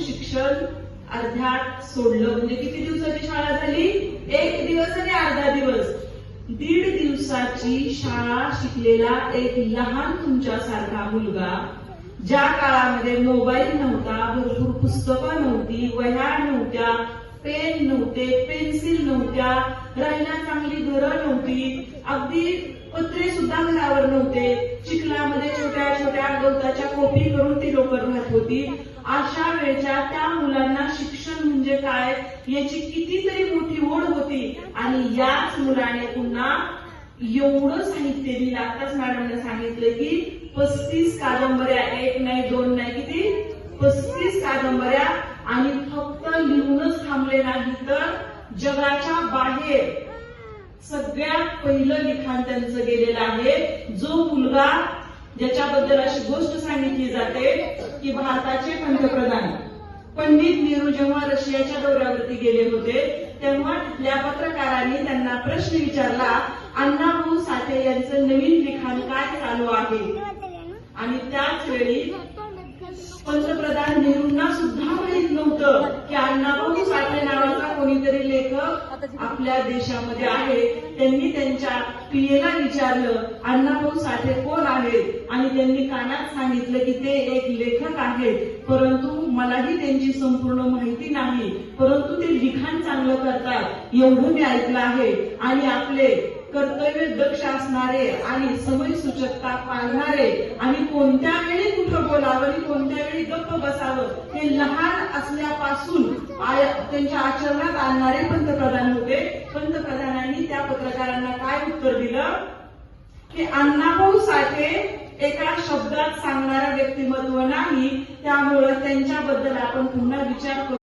शिक्षण अर्ध्यात सोडलं. म्हणजे किती दिवसाची शाळा झाली? 1 दिवस आणि अर्धा दिवस. 1.5 दिवसाची शाळा शिकलेला एक लहान तुमच्यासारखा मुलगा, ज्या काळामध्ये मोबाईल नव्हता, भरपूर पुस्तकं नव्हती, वह्या नव्हत्या, पेन नव्हते, पेन्सिल नव्हत्या, राहायला चांगली घरं नव्हती, अगदी पत्रे सुद्धा घरावर नव्हते, चिखलामध्ये छोट्या छोट्या गवताच्या कोपी करून ती लोक राहत होती. अशा वेळच्या त्या मुलांना शिक्षण म्हणजे काय याची कितीतरी मोठी ओढ होती. आणि याच मुलाने पुन्हा एवढं साहित्य दिलं. आताच मॅडमने सांगितलं की 35 कादंबऱ्या, 1 नाही 2 नाही, किती 35 कादंबऱ्या. आणि फक्त लिहूनच थांबले नाही तर जगाच्या बाहेर सगळ्यात पहिलं लिखाण त्यांचं गेलेलं आहे. जो मुलगा ज्याच्याबद्दल अशी गोष्ट सांगितली जाते की भारताचे पंतप्रधान पंडित नेहरू जेव्हा रशियाच्या दौऱ्यावरती गेले होते तेव्हा तिथल्या पत्रकारांनी त्यांना प्रश्न विचारला, अण्णाभाऊ साठे यांचं नवीन लिखाण काय चालू आहे? आणि त्याच वेळी पंतप्रधान नेहरूंना सुद्धा माहित नव्हतं की अण्णाभाऊ साठे नावाचा कोणीतरी लेखक आपल्या देशामध्ये आहे. त्यांनी त्यांच्या पीएला विचारलं, अण्णाभाऊ साठे कोण आहेत? आणि त्यांनी कानात सांगितलं की ते एक लेखक आहेत, परंतु मलाही त्यांची संपूर्ण माहिती नाही, परंतु ते लिखाण चांगलं करतात एवढं मी ऐकलं आहे. आणि आपले कर्तव्य दक्ष असणारे आणि समयसूचकता पाळणारे आणि कोणत्या वेळी कुठं बोलावं आणि कोणत्या वेळी गप्प बसावं हे लहान असल्यापासून त्यांच्या आचरणात आणणारे पंतप्रधान होते. पंतप्रधानांनी त्या पत्रकारांना काय उत्तर दिलं की अण्णाभाऊ साठे एका शब्दात सांगणारं व्यक्तिमत्व नाही, त्यामुळे त्यांच्याबद्दल आपण पुन्हा विचार करू.